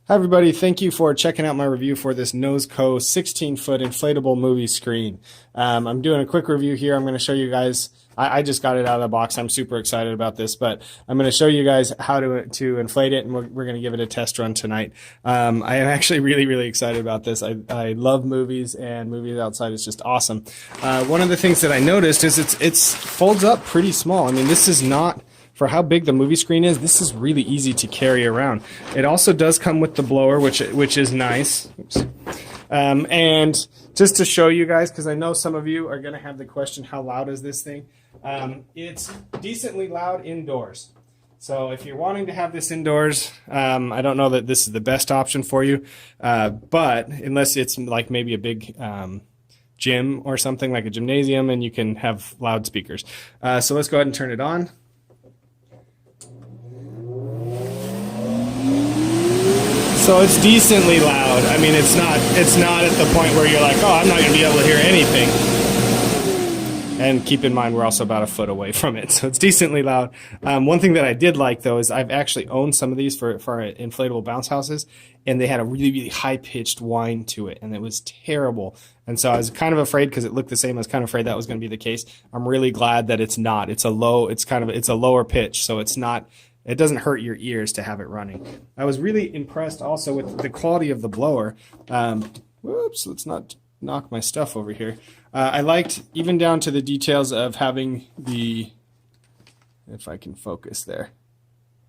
Hi everybody, thank you for checking out my review for this Nozzco 16-foot inflatable movie screen. I'm doing a quick review here. I'm going to show you guys, I just got it out of the box. I'm super excited about this, but I'm going to show you guys how to inflate it, and we're going to give it a test run tonight. I am actually really excited about this. I love movies, and movies outside is just awesome. One of the things that I noticed is it folds up pretty small. I mean, this is not... For how big the movie screen is, this is really easy to carry around. It also does come with the blower, which is nice. Oops. And just to show you guys, because I know some of you are going to have the question, how loud is this thing? It's decently loud indoors. So if you're wanting to have this indoors, I don't know that this is the best option for you, but unless it's like maybe a big gym or something like a gymnasium, and you can have loudspeakers. So let's go ahead and turn it on. So it's decently loud. I mean, it's not at the point where you're like, oh, I'm not going to be able to hear anything. And keep in mind, we're also about a foot away from it, so it's decently loud. One thing that I did like, though, is I've actually owned some of these for inflatable bounce houses, and they had a really high-pitched whine to it, and it was terrible. And so I was kind of afraid, because it looked the same. I was kind of afraid that was going to be the case. I'm really glad that it's not. It's a lower pitch, so it's not. It doesn't hurt your ears to have it running. I was really impressed also with the quality of the blower. Whoops, let's not knock my stuff over here. I liked even down to the details of having the, if I can focus there.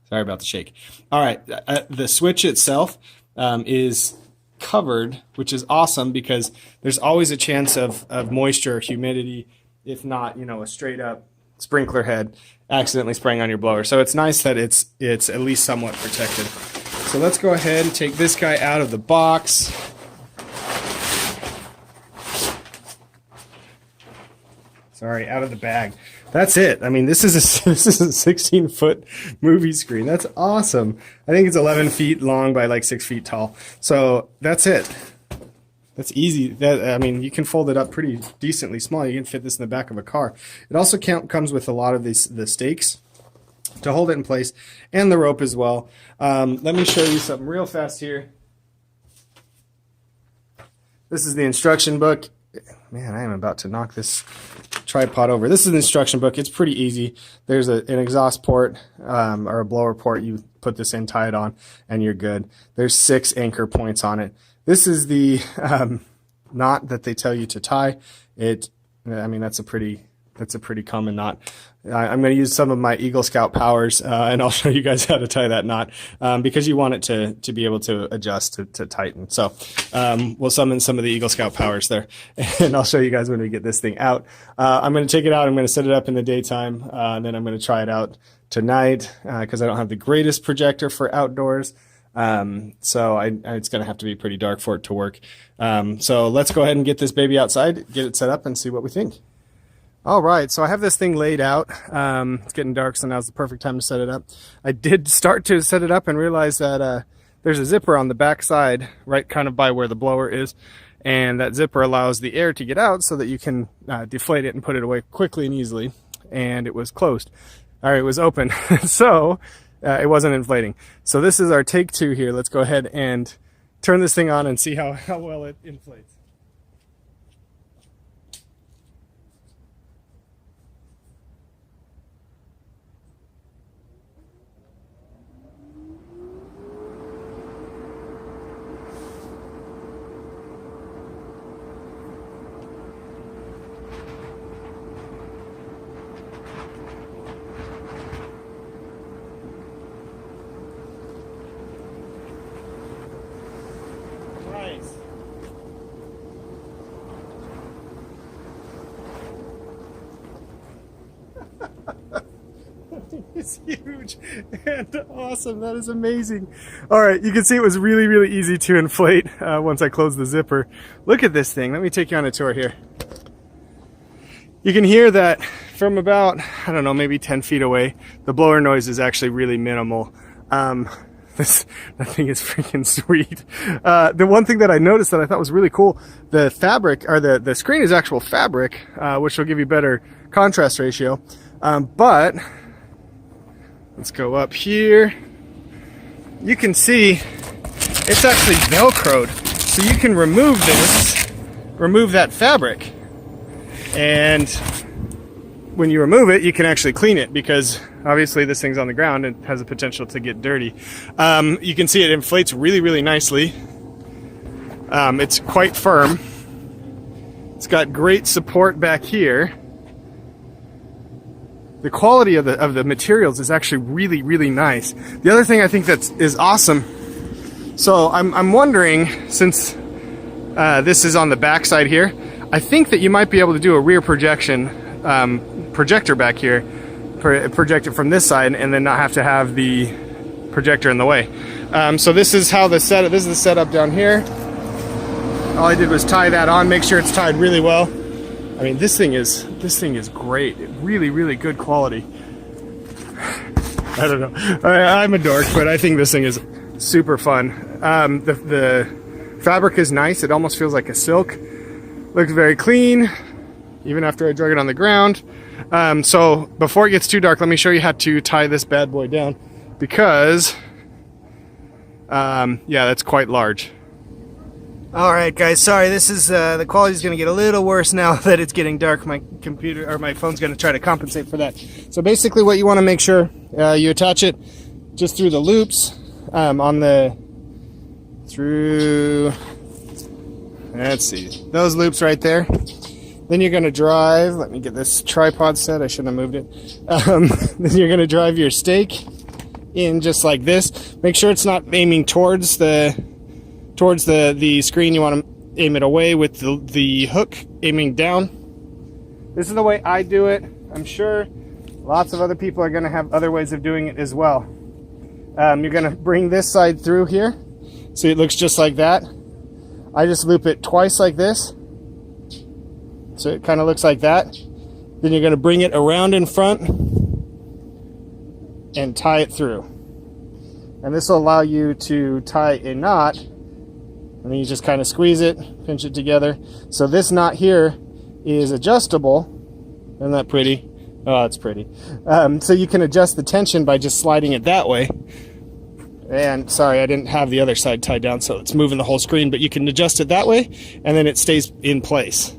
Sorry about the shake. All right, the switch itself is covered, which is awesome because there's always a chance of moisture or humidity, if not, a straight up sprinkler head accidentally spraying on your blower. So it's nice that it's at least somewhat protected. So let's go ahead and take this guy out of the box. Sorry, out of the bag. That's it. I mean, this is a 16-foot movie screen. That's awesome. I think it's 11 feet long by like 6 feet tall. So that's it. That's easy. I mean, you can fold it up pretty decently small. You can fit this in the back of a car. It also comes with a lot of the stakes to hold it in place, and the rope as well. Let me show you something real fast here. This is the instruction book. Man, I am about to knock this tripod over. This is the instruction book. It's pretty easy. There's an exhaust port or a blower port. You put this in, tie it on, and you're good. There's 6 anchor points on it. This is the knot that they tell you to tie. I mean, that's a pretty common knot. I'm going to use some of my Eagle Scout powers, and I'll show you guys how to tie that knot because you want it to be able to adjust to tighten. So we'll summon some of the Eagle Scout powers there, and I'll show you guys when we get this thing out. I'm going to take it out. I'm going to set it up in the daytime, and then I'm going to try it out tonight because I don't have the greatest projector for outdoors. So it's going to have to be pretty dark for it to work. So let's go ahead and get this baby outside, get it set up, and see what we think. All right, so I have this thing laid out. It's getting dark, so now's the perfect time to set it up. I did start to set it up and realize that there's a zipper on the back side, right kind of by where the blower is, and that zipper allows the air to get out so that you can deflate it and put it away quickly and easily, and it was closed. All right, it was open, so it wasn't inflating. So this is our take 2 here. Let's go ahead and turn this thing on and see how well it inflates. It's huge and awesome. That is amazing. All right, you can see it was really easy to inflate once I closed the zipper. Look at this thing. Let me take you on a tour here. You can hear that from about, I don't know, maybe 10 feet away. The blower noise is actually really minimal. That thing is freaking sweet. The one thing that I noticed that I thought was really cool, the fabric, or the screen is actual fabric, which will give you better contrast ratio. But let's go up here. You can see it's actually Velcroed. So you can remove that fabric. And when you remove it, you can actually clean it, because obviously this thing's on the ground and has the potential to get dirty. You can see it inflates really, really nicely. It's quite firm. It's got great support back here. The quality of the materials is actually really, really nice. The other thing I think that is awesome, so I'm wondering, since this is on the back side here, I think that you might be able to do a rear projection projector back here, project it from this side, and then not have to have the projector in the way. So this is how this is the setup down here. All I did was tie that on, make sure it's tied really well. I mean, this thing is great. Really, really good quality. I don't know. I'm a dork, but I think this thing is super fun. The fabric is nice. It almost feels like a silk. Looks very clean, even after I drug it on the ground. So before it gets too dark, let me show you how to tie this bad boy down, because yeah, that's quite large. All right, guys, sorry, this is the quality's going to get a little worse now that it's getting dark. My computer or my phone's going to try to compensate for that. So basically what you want to make sure you attach it just through the loops through, let's see, those loops right there. Then you're going to drive, let me get this tripod set, I shouldn't have moved it. Then you're going to drive your stake in just like this. Make sure it's not aiming towards the screen. You want to aim it away with the hook aiming down. This is the way I do it. I'm sure lots of other people are going to have other ways of doing it as well. You're going to bring this side through here so it looks just like that. I just loop it twice like this, so it kind of looks like that. Then you're going to bring it around in front and tie it through. And this will allow you to tie a knot, and then you just kind of squeeze it, pinch it together. So this knot here is adjustable. Isn't that pretty? Oh, it's pretty. So you can adjust the tension by just sliding it that way. And sorry, I didn't have the other side tied down, so it's moving the whole screen, but you can adjust it that way, and then it stays in place.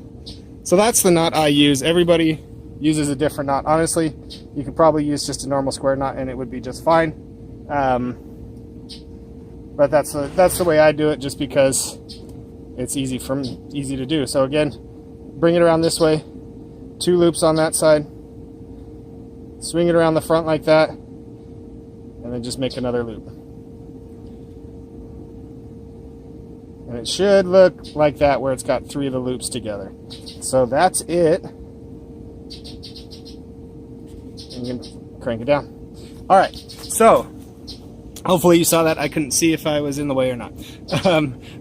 So that's the knot I use. Everybody uses a different knot. Honestly, you could probably use just a normal square knot and it would be just fine. But that's the way I do it, just because it's easy to do. So again, bring it around this way, 2 loops on that side, swing it around the front like that, and then just make another loop. And it should look like that, where it's got 3 of the loops together. So that's it. And you can crank it down. All right, so hopefully you saw that. I couldn't see if I was in the way or not.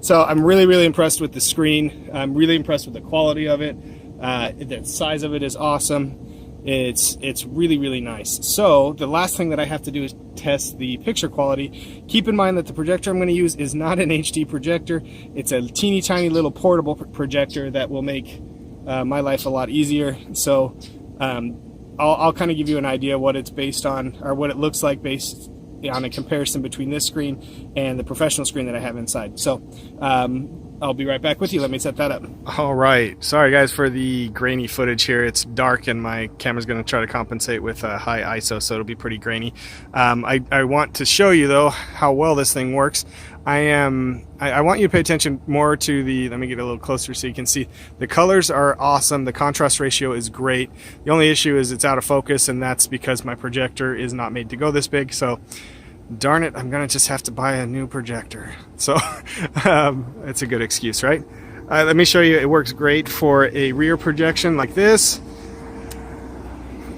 So I'm really, really impressed with the screen. I'm really impressed with the quality of it. The size of it is awesome. It's really, really nice. So the last thing that I have to do is test the picture quality. Keep in mind that the projector I'm going to use is not an HD projector. It's a teeny tiny little portable projector that will make my life a lot easier. So I'll kind of give you an idea what it's based on, or what it looks like based on a comparison between this screen and the professional screen that I have inside. So I'll be right back with you. Let me set that up. All right. Sorry guys for the grainy footage here. It's dark and my camera's going to try to compensate with a high ISO, so it'll be pretty grainy. I want to show you though how well this thing works. I want you to pay attention more to let me get a little closer so you can see. The colors are awesome. The contrast ratio is great. The only issue is it's out of focus, and that's because my projector is not made to go this big. So darn it, I'm gonna just have to buy a new projector. So it's a good excuse, right? Let me show you. It works great for a rear projection like this,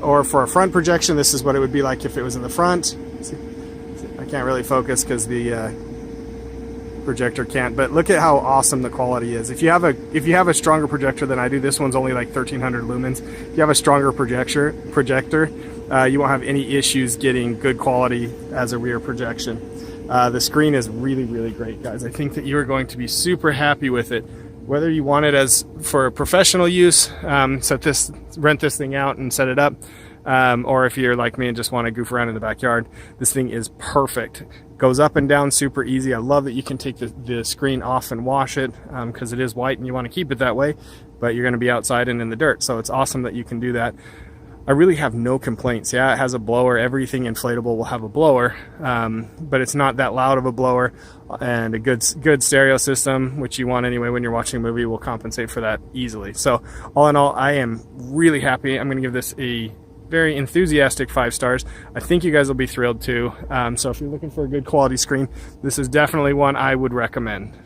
or for a front projection. This is what it would be like if it was in the front. See, I can't really focus because the projector can't, but look at how awesome the quality is. If you have a stronger projector than I do, this one's only like 1300 lumens. If you have a stronger projector, you won't have any issues getting good quality as a rear projection. The screen is really, really great, guys. I think that you are going to be super happy with it. Whether you want it as for professional use, rent this thing out and set it up, or if you're like me and just want to goof around in the backyard, this thing is perfect. Goes up and down super easy. I love that you can take the screen off and wash it, because it is white and you want to keep it that way, but you're going to be outside and in the dirt, so it's awesome that you can do that. I really have no complaints. Yeah, it has a blower. Everything inflatable will have a blower, but it's not that loud of a blower, and a good stereo system, which you want anyway when you're watching a movie, will compensate for that easily. So all in all, I am really happy. I'm going to give this a very enthusiastic 5 stars. I think you guys will be thrilled too. So if you're looking for a good quality screen, this is definitely one I would recommend.